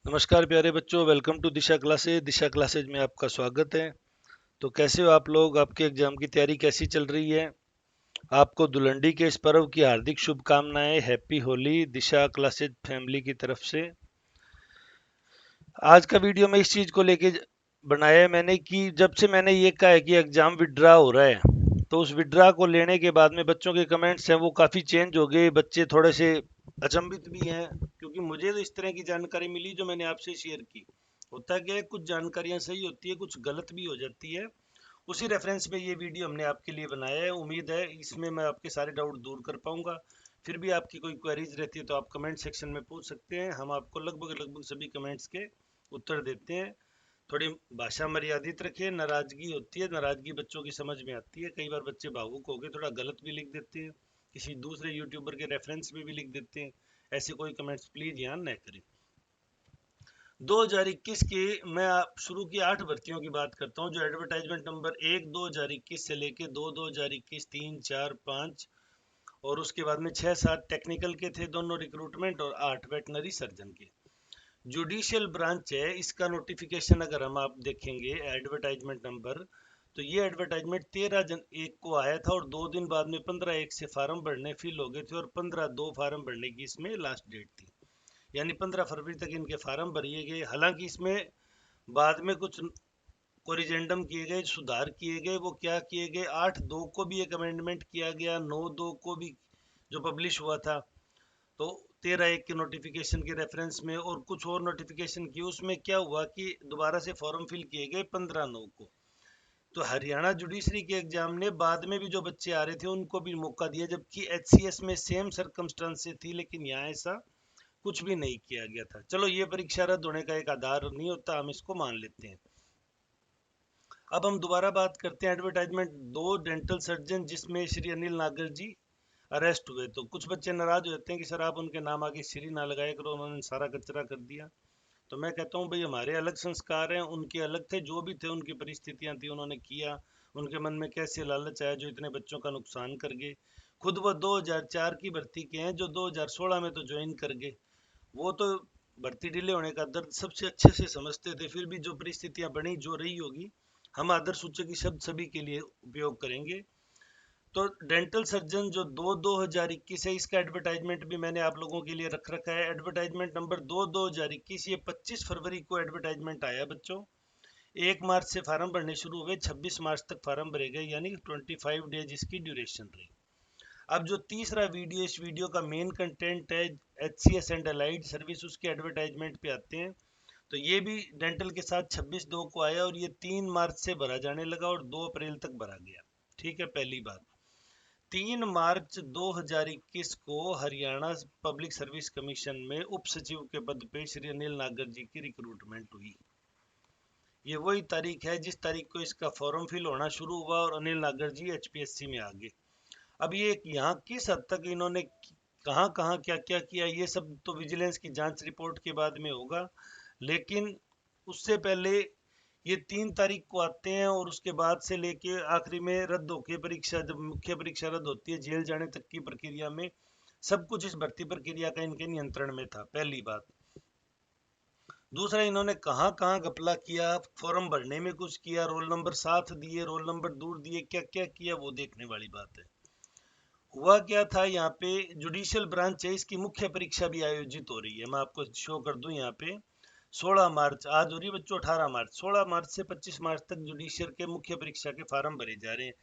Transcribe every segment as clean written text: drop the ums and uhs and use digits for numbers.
नमस्कार प्यारे बच्चों, welcome to Disha classes. Disha classes में आपका स्वागत है। तो कैसे हो आप लोग? आपके एग्जाम की तैयारी कैसी चल रही है? आपको धुलंडी के इस पर्व की हार्दिक शुभकामनाएं। हैप्पी होली दिशा क्लासेज फैमिली की तरफ से। आज का वीडियो मैं इस चीज को लेके बनाया है मैंने कि जब से मैंने ये कहा है कि एग्जाम विड्रा हो रहा है, तो उस विड्रा को लेने के बाद में बच्चों के कमेंट्स हैं वो काफी चेंज हो गए। बच्चे थोड़े से अचंभित भी हैं, क्योंकि मुझे तो इस तरह की जानकारी मिली जो मैंने आपसे शेयर की। होता क्या है, कुछ जानकारियां सही होती है, कुछ गलत भी हो जाती है। उसी रेफरेंस पे ये वीडियो हमने आपके लिए बनाया है। उम्मीद है इसमें मैं आपके सारे डाउट दूर कर पाऊंगा। फिर भी आपकी कोई क्वेरीज रहती है तो आप कमेंट सेक्शन में पूछ सकते हैं। हम आपको लगभग लगभग सभी कमेंट्स के उत्तर देते हैं। थोड़ी भाषा मर्यादित रखिए। नाराजगी होती है, नाराजगी बच्चों की समझ में आती है। कई बार बच्चे भावुक हो गए, थोड़ा गलत भी लिख देते हैं, किसी दूसरे यूट्यूबर के रेफरेंस में भी लिख देते हैं। ऐसे कोई कमेंट्स प्लीज ध्यान न करें। 2021 की मैं आप शुरू की 8 भर्तियों की बात करता हूं, जो एडवर्टाइजमेंट नंबर 1 2021 से लेके 2 2021 3 4 5 और उसके बाद में 6 7 टेक्निकल के थे दोनों रिक्रूटमेंट, और 8 वेटनरी सर्जन के। जुडिशियल ब्रांच है इसका नोटिफिकेशन। अगर हम आप देखेंगे एडवर्टाइजमेंट नंबर, तो ये एडवर्टाइजमेंट 13 जन 1 को आया था, और 2 दिन बाद में 15 1 से फार्म भरने फिल हो गए थे, और 15 2 फार्म भरने की इसमें लास्ट डेट थी। यानी 15 फरवरी तक इनके फार्म भरिए गए। हालांकि इसमें बाद में कुछ कोरिजेंडम किए गए, सुधार किए गए। वो क्या किए गए, 8/2 को भी एक अमेंडमेंट किया गया, 9/2 को भी जो पब्लिश हुआ था, तो 13/1 के नोटिफिकेशन के रेफरेंस में, और कुछ और नोटिफिकेशन किए। उसमें क्या हुआ कि दोबारा से फॉर्म फिल किए गए 15/9 को। तो हरियाणा जुडिशरी के एग्जाम ने बाद में भी जो बच्चे आ रहे थे उनको भी मौका दिया, जबकि एचसीएस में सेम सर्कमस्टांस थी, लेकिन यहाँ ऐसा कुछ भी नहीं किया गया था। चलो, ये परीक्षा रद्द होने का एक आधार नहीं होता, हम इसको मान लेते हैं। अब हम दोबारा बात करते हैं एडवर्टाइजमेंट 2 डेंटल सर्जन, जिसमें श्री अनिल नागर जी अरेस्ट हुए। तो कुछ बच्चे नाराज हो जाते हैं कि सर आप उनके नाम आगे श्री ना लगाया करो, उन्होंने सारा कचरा कर दिया। तो मैं कहता हूँ भाई, हमारे अलग संस्कार हैं, उनके अलग थे। जो भी थे, उनकी परिस्थितियां थी, उन्होंने किया। उनके मन में कैसे लालच आया जो इतने बच्चों का नुकसान कर गए। खुद वो 2004 की भर्ती के हैं, जो 2016 में तो ज्वाइन कर गए। वो तो भर्ती डिले होने का दर्द सबसे अच्छे से समझते थे। फिर भी जो परिस्थितियां बनी, जो रही होगी, हम आदर्श सूचक शब्द सभी के लिए उपयोग करेंगे। तो डेंटल सर्जन जो 2/2021 है, इसका एडवर्टाइजमेंट भी मैंने आप लोगों के लिए रख रखा है। एडवर्टाइजमेंट नंबर 2/2021, ये 25 फरवरी को एडवर्टाइजमेंट आया बच्चों। 1 मार्च से फार्म भरने शुरू हुए, 26 मार्च तक फार्म भरे गए, यानी 25 डेज इसकी ड्यूरेशन रही। अब जो तीसरा वीडियो, इस वीडियो का मेन कंटेंट है एचसीएस एंड अलाइड सर्विस, उसके एडवर्टाइजमेंट पे आते हैं। तो ये भी डेंटल के साथ 26/2 को आया, और ये 3 मार्च से भरा जाने लगा, और 2 अप्रैल तक भरा गया। ठीक है, पहली बात। 3 मार्च 2021 को हरियाणा पब्लिक सर्विस कमीशन में उप सचिव के पद पे श्री अनिल नागर जी की रिक्रूटमेंट हुई। ये वही तारीख है जिस तारीख को इसका फॉर्म फिल होना शुरू हुआ, और अनिल नागर जी एचपीएससी में आ गए। अब ये यहाँ किस हद तक इन्होंने कहाँ कहाँ क्या क्या किया, ये सब तो विजिलेंस की जांच रिपोर्ट के बाद में होगा। लेकिन उससे पहले ये 3 तारीख को आते हैं, और उसके बाद से लेके आखिरी में रद्द होके परीक्षा, जब मुख्य परीक्षा रद्द होती है, जेल जाने तक की प्रक्रिया में सब कुछ इस भर्ती प्रक्रिया का इनके नियंत्रण में था। पहली बात। दूसरा, इन्होंने कहाँ कहाँ घपला किया, फॉर्म भरने में कुछ किया, रोल नंबर साथ दिए, रोल नंबर दूर दिए, क्या क्या किया, वो देखने वाली बात है। हुआ क्या था, यहाँ पे जुडिशियल ब्रांच है, इसकी मुख्य परीक्षा भी आयोजित हो रही है। मैं आपको शो कर दूं यहाँ पे। 16 मार्च आज हो रही है बच्चों, 18 मार्च, 16 मार्च से 25 मार्च तक जुडिशियल के मुख्य परीक्षा के फार्म भरे जा रहे हैं।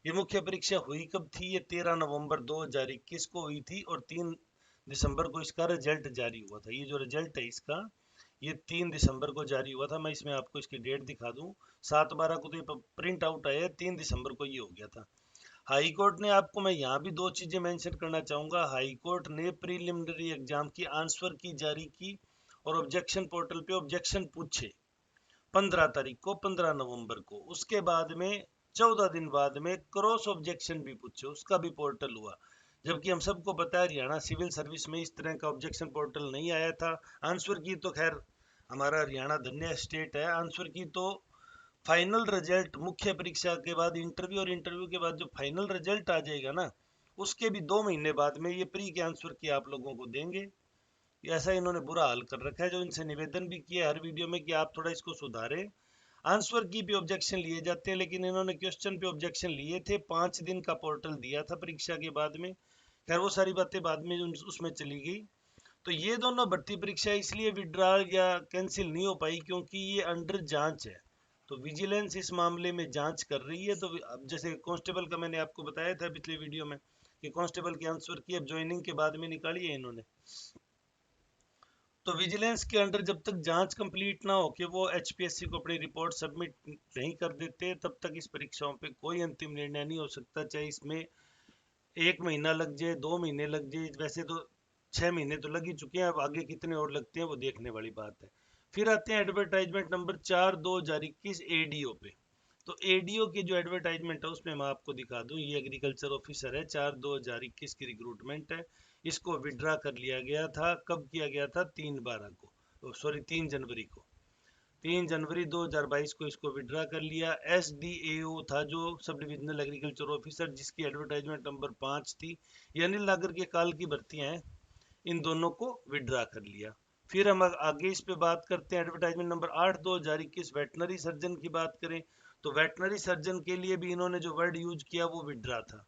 ये मुख्य परीक्षा हुई कब थी? ये 13 नवंबर 2021 को हुई थी, और 3 दिसंबर को इसका रिजल्ट जारी हुआ था। ये जो रिजल्ट है इसका, ये 3 दिसंबर को जारी हुआ था। मैं इसमें आपको इसकी डेट दिखा दूं। 7/12 को तो ये प्रिंट आउट आया, 3 दिसंबर को ये हो गया था। हाई कोर्ट ने, आपको मैं यहाँ भी 2 चीजें मेंशन करना चाहूंगा। हाई कोर्ट ने प्रीलिमिनरी एग्जाम की आंसर की जारी की, और ऑब्जेक्शन पोर्टल पे ऑब्जेक्शन पूछे 15 तारीख को, 15 नवंबर को। उसके बाद में 14 दिन बाद में क्रॉस ऑब्जेक्शन भी पूछे, उसका भी पोर्टल हुआ। जबकि हम सबको पता है हरियाणा सिविल सर्विस में इस तरह का ऑब्जेक्शन पोर्टल नहीं आया था। आंसर की तो खैर हमारा हरियाणा धन्य स्टेट है। आंसर की तो फाइनल रिजल्ट मुख्य परीक्षा के बाद इंटरव्यू, और इंटरव्यू के बाद जो फाइनल रिजल्ट आ जाएगा ना, उसके भी 2 महीने बाद में ये प्री के आंसर की आप लोगों को देंगे। ऐसा इन्होंने बुरा हाल कर रखा है, जो इनसे निवेदन भी किया हर वीडियो में कि आप थोड़ा इसको सुधारें। आंसर की भी ऑब्जेक्शन लिए जाते हैं, लेकिन इन्होंने क्वेश्चन पे ऑब्जेक्शन लिए थे। 5 दिन का पोर्टल दिया था परीक्षा के बाद में। खैर वो सारी बातें बाद में उसमें चली गई। तो ये दोनों भर्ती परीक्षा इसलिए विड्रॉल या कैंसिल नहीं हो पाई क्योंकि ये अंडर जांच है। तो विजिलेंस इस मामले में जांच कर रही है। तो अब जैसे कांस्टेबल का मैंने आपको बताया था पिछले वीडियो में कि कांस्टेबल के आंसर की अब ज्वाइनिंग के बाद में निकाली है इन्होंने। तो विजिलेंस के अंडर जब तक जांच कंप्लीट ना हो कि वो एचपीएससी को अपनी रिपोर्ट सबमिट नहीं कर देते, तब तक इस परीक्षाओं पे कोई अंतिम निर्णय नहीं हो सकता। चाहे इसमें 1 महीना लग जाए, 2 महीने लग जाए, वैसे तो 6 महीने तो लग ही चुके हैं, अब आगे कितने और लगते हैं वो देखने वाली बात है। फिर आते हैं एडवर्टाइजमेंट नंबर 4/2021 एडीओ पे। तो एडीओ की जो एडवर्टाइजमेंट है उसमें मैं आपको दिखा दूं, ये एग्रीकल्चर ऑफिसर है, 4/2021 की रिक्रूटमेंट है। इसको विड्रा कर लिया गया था। कब किया गया था? 3/12 को, सॉरी 3 जनवरी को। 3 जनवरी 2022 को इसको विड्रा कर लिया। SDAO था जो सब डिविजनल एग्रीकल्चर ऑफिसर, जिसकी एडवर्टाइजमेंट नंबर 5 थी। ये अनिल नागर के काल की भर्तियां हैं। इन दोनों को विड्रा कर लिया। फिर हम आगे इस पे बात करते हैं। एडवर्टाइजमेंट नंबर 8/2021 वेटनरी सर्जन की बात करें तो वेटनरी सर्जन के लिए भी इन्होंने जो वर्ड यूज किया वो विड्रा था।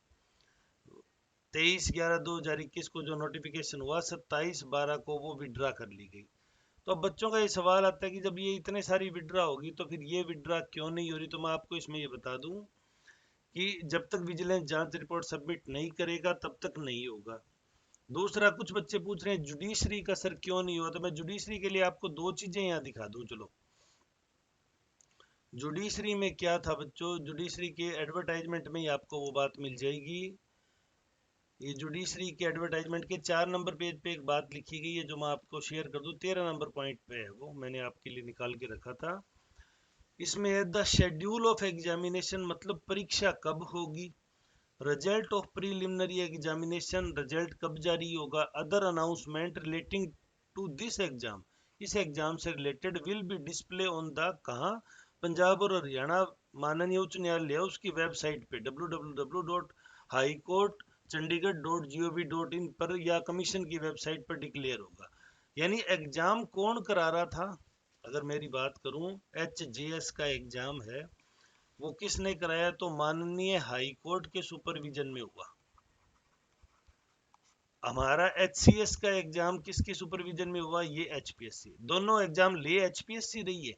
23/11/2021 को जो नोटिफिकेशन हुआ, 27/12 को वो विड्रा कर ली गई। तो अब बच्चों का ये सवाल आता है कि जब ये इतने सारी विड्रा होगी तो फिर ये विड्रा क्यों नहीं हो रही? तो मैं आपको इसमें ये बता दूं कि जब तक विजिलेंस जांच रिपोर्ट सबमिट नहीं करेगा तब तक नहीं होगा। दूसरा, कुछ बच्चे पूछ रहे हैं जुडिशरी का सर क्यों नहीं हुआ? तो मैं जुडिशरी के लिए आपको दो चीजें यहाँ दिखा दूं। चलो, जुडिशरी में क्या था बच्चों, जुडिशरी के एडवर्टाइजमेंट में ही आपको वो बात मिल जाएगी। ये जुडिशरी के एडवर्टाइजमेंट के 4 नंबर पेज पे एक बात लिखी गई है जो मैं आपको शेयर कर दूं। 13 नंबर पॉइंट पे है, वो मैंने आपके लिए निकाल के रखा था। इसमें है द शेड्यूल ऑफ एग्जामिनेशन, मतलब परीक्षा कब होगी। Result of preliminary examination, result कब जारी होगा। Other announcement relating to this exam, इस एग्जाम से related will be display on the, कहाँ, पंजाब और हरियाणा माननीय उच्च न्यायालय उसकी वेबसाइट पे www.highcourtchandigarh.gov.in पर या कमीशन की वेबसाइट पर डिक्लेयर होगा। यानी एग्जाम कौन करा रहा था? अगर मेरी बात करूं, HJS का एग्जाम है, वो किसने कराया? तो माननीय हाई कोर्ट के सुपरविजन में हुआ। हमारा HCS का एग्जाम किसके सुपरविजन में हुआ? ये HPSC। दोनों एग्जाम ले HPSC रही है,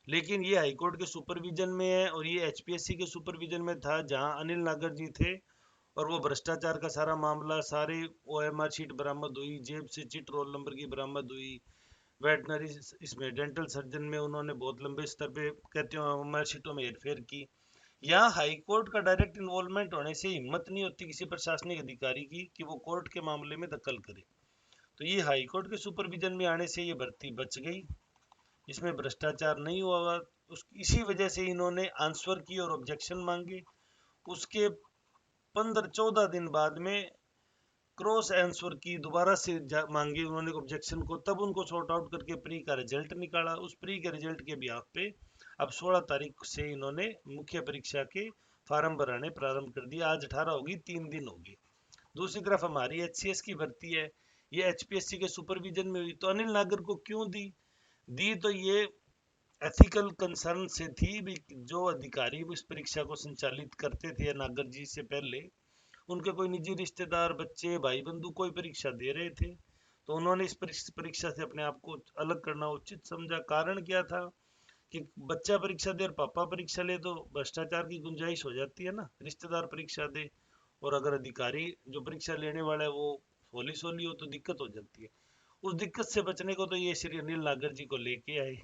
लेकिन ये हाई कोर्ट के सुपरविजन में है और ये HPSC के सुपरविजन में था जहां अनिल नागर जी थे। और वो भ्रष्टाचार का सारा मामला, सारे OMR शीट बरामद हुई, जेब से चिट रोल नंबर की बरामद हुई। वेटनरी इसमें डेंटल सर्जन में उन्होंने बहुत लंबे स्तर पे कहते हैं OMR शीटों में हेरफेर की। यहाँ हाई कोर्ट का डायरेक्ट इन्वॉल्वमेंट होने से हिम्मत नहीं होती किसी प्रशासनिक अधिकारी की कि वो कोर्ट के मामले में दखल करे। तो ये हाई कोर्ट के सुपरविजन में आने से ये भर्ती बच गई, इसमें भ्रष्टाचार नहीं हुआ। इसी वजह से इन्होंने आंसर की और ऑब्जेक्शन मांगे। उसके 15-14 दिन बाद में क्रॉस आंसर की दोबारा से मांगी उन्होंने ऑब्जेक्शन को, तब उनको सॉर्ट आउट करके प्री का रिजल्ट निकाला। उस प्री के रिजल्ट के बिहाफ पे अब 16 तारीख से इन्होंने मुख्य परीक्षा के फार्म भराने प्रारंभ कर दिया। आज 18 होगी, 3 दिन होगी। दूसरी तरफ हमारी HCS की भर्ती है, ये HPSC के सुपरविजन में हुई। तो अनिल नागर को क्यों दी तो ये एथिकल कंसर्न से थी भी। जो अधिकारी इस परीक्षा को संचालित करते थे नागर जी से पहले, उनके कोई निजी रिश्तेदार, बच्चे, भाई बंधु कोई परीक्षा दे रहे थे, तो उन्होंने इस परीक्षा से अपने आप को अलग करना उचित समझा। कारण क्या था कि बच्चा परीक्षा दे और पापा परीक्षा ले तो भ्रष्टाचार की गुंजाइश हो जाती है ना, रिश्तेदार परीक्षा दे और अगर अधिकारी जो परीक्षा लेने वाला है वो होली सोली हो तो दिक्कत हो जाती है। उस दिक्कत से बचने को तो ये श्री अनिल नागर जी को लेके आए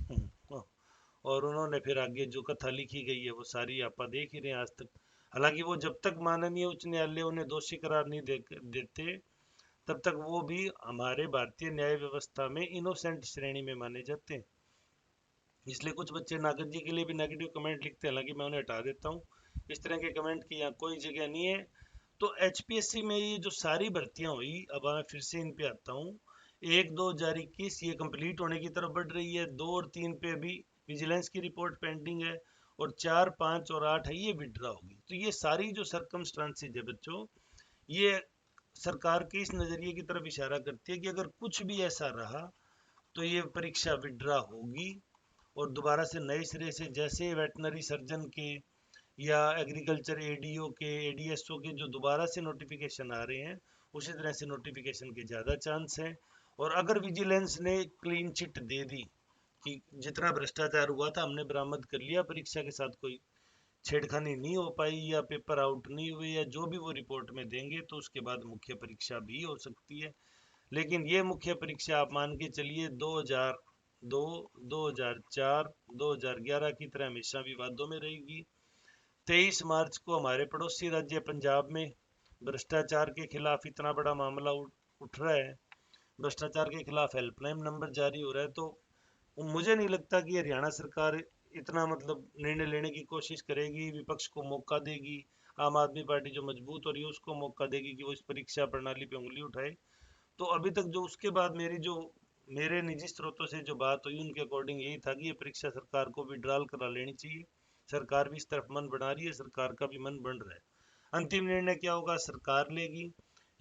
और उन्होंने फिर आगे जो कथा लिखी गई है वो सारी आप देख ही रहे हैं आज तक। हालांकि वो जब तक माननीय उच्च न्यायालय उन्हें दोषी करार नहीं देते तब तक वो भी हमारे भारतीय न्याय व्यवस्था में इनोसेंट श्रेणी में माने जाते हैं। इसलिए कुछ बच्चे नागर जी के लिए भी नेगेटिव कमेंट लिखते हैं, हालांकि मैं उन्हें हटा देता हूँ। इस तरह के कमेंट की यहाँ कोई जगह नहीं है। तो HPSC में ये जो सारी भर्तियां हुई, अब मैं फिर से इन पे आता हूँ। 1/2/2021 ये कंप्लीट होने की तरफ बढ़ रही है। 2 और 3 पे अभी विजिलेंस की रिपोर्ट पेंडिंग है और 4, 5 और 8 है ये विड्रा होगी। तो ये सारी जो सर्कमस्टांसेज है बच्चों, ये सरकार के इस नज़रिए की तरफ इशारा करती है कि अगर कुछ भी ऐसा रहा तो ये परीक्षा विड्रा होगी और दोबारा से नए सिरे से, जैसे वेटनरी सर्जन के या एग्रीकल्चर एडीओ के, एडीएसओ के जो दोबारा से नोटिफिकेशन आ रहे हैं, उसी तरह से नोटिफिकेशन के ज़्यादा चांस हैं। और अगर विजिलेंस ने क्लीन चिट दे दी कि जितना भ्रष्टाचार हुआ था हमने बरामद कर लिया, परीक्षा के साथ कोई छेड़खानी नहीं हो पाई या पेपर आउट नहीं हुए या जो भी वो रिपोर्ट में देंगे, तो उसके बाद मुख्य परीक्षा भी हो सकती है। लेकिन ये मुख्य परीक्षा आप मान के चलिए 2002, 2004, 2011 की तरह हमेशा विवादों में रहेगी। 23 मार्च को हमारे पड़ोसी राज्य पंजाब में भ्रष्टाचार के खिलाफ इतना बड़ा मामला उठ रहा है, भ्रष्टाचार के खिलाफ हेल्पलाइन नंबर जारी हो रहा है। तो मुझे नहीं लगता कि हरियाणा सरकार इतना मतलब निर्णय लेने की कोशिश करेगी, विपक्ष को मौका देगी, आम आदमी पार्टी जो मजबूत हो रही है उसको मौका देगी कि वो इस परीक्षा प्रणाली पे उंगली उठाए। तो अभी तक जो उसके बाद मेरे निजी स्रोतों से जो बात हुई उनके अकॉर्डिंग यही था कि ये परीक्षा सरकार को विड्रॉल करा लेनी चाहिए। सरकार भी इस तरफ मन बना रही है, सरकार का भी मन बन रहा है। अंतिम निर्णय क्या होगा सरकार लेगी।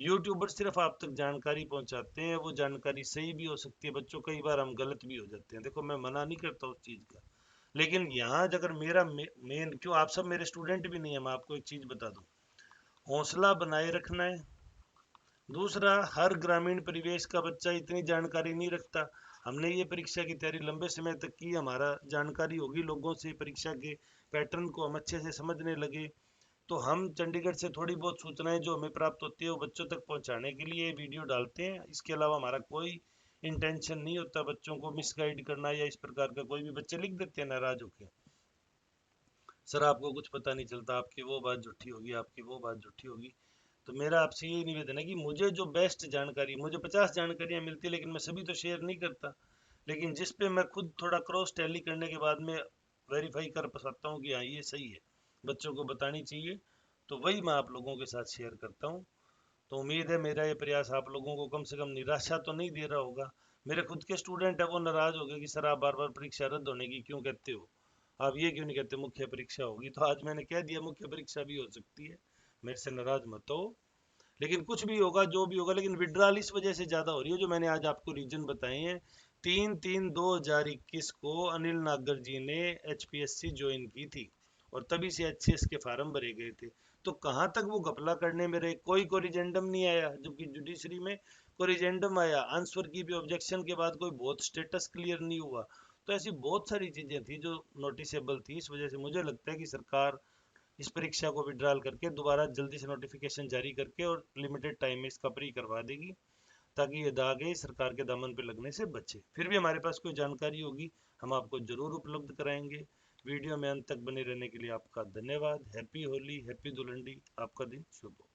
यूट्यूबर सिर्फ आप तक जानकारी पहुंचाते हैं, वो जानकारी सही भी हो सकती है, बच्चों कई बार हम गलत भी हो जाते हैं, देखो मैं मना नहीं करता उस चीज़ का। लेकिन यहाँ अगर मेरा मेन, क्यों आप सब मेरे स्टूडेंट भी नहीं है, मैं आपको एक चीज़ बता दूं, हौसला बनाए रखना है। दूसरा, हर ग्रामीण परिवेश का बच्चा इतनी जानकारी नहीं रखता। हमने ये परीक्षा की तैयारी लंबे समय तक की, हमारा जानकारी होगी लोगों से, परीक्षा के पैटर्न को हम अच्छे से समझने लगे, तो हम चंडीगढ़ से थोड़ी बहुत सूचनाएं जो हमें प्राप्त होती है वो बच्चों तक पहुंचाने के लिए वीडियो डालते हैं। इसके अलावा हमारा कोई इंटेंशन नहीं होता बच्चों को मिसगाइड करना या इस प्रकार का। कोई भी बच्चे लिख देते हैं नाराज होकर, सर आपको कुछ पता नहीं चलता, आपकी वो बात झूठी होगी, आपकी वो बात झूठी होगी। तो मेरा आपसे यही निवेदन है कि मुझे जो बेस्ट जानकारी, मुझे 50 जानकारियाँ मिलती है लेकिन मैं सभी तो शेयर नहीं करता, लेकिन जिस पे मैं खुद थोड़ा क्रॉस टैली करने के बाद में वेरीफाई कर सकता हूँ कि हाँ ये सही है, बच्चों को बतानी चाहिए, तो वही मैं आप लोगों के साथ शेयर करता हूँ। तो उम्मीद है मेरा ये प्रयास आप लोगों को कम से कम निराशा तो नहीं दे रहा होगा। मेरे खुद के स्टूडेंट है वो नाराज हो गए कि सर आप बार बार परीक्षा रद्द होने की क्यों कहते हो, आप ये क्यों नहीं कहते मुख्य परीक्षा होगी। तो आज मैंने कह दिया मुख्य परीक्षा भी हो सकती है, मेरे से नाराज मत हो। लेकिन कुछ भी होगा जो भी होगा, लेकिन विड्रॉल इस वजह से ज़्यादा हो रही है जो मैंने आज आपको रीजन बताए हैं। 3/3/2021 को अनिल नागर जी ने HPSC ज्वाइन की थी और तभी से HCS के फार्म भरे गए थे। तो कहाँ तक वो घपला करने में रहे, कोई कोरिजेंडम नहीं आया, जबकि जुडिशरी में कोरिजेंडम आया, आंसर की भी ऑब्जेक्शन के बाद कोई बहुत स्टेटस क्लियर नहीं हुआ। तो ऐसी बहुत सारी चीज़ें थी जो नोटिसेबल थी। इस वजह से मुझे लगता है कि सरकार इस परीक्षा को विड्रॉल करके दोबारा जल्दी से नोटिफिकेशन जारी करके और लिमिटेड टाइम में इसका प्री करवा देगी, ताकि ये दागे सरकार के दामन पे लगने से बचे। फिर भी हमारे पास कोई जानकारी होगी हम आपको जरूर उपलब्ध कराएंगे। वीडियो में अंत तक बने रहने के लिए आपका धन्यवाद। हैप्पी होली, हैप्पी धुलंडी, आपका दिन शुभ हो।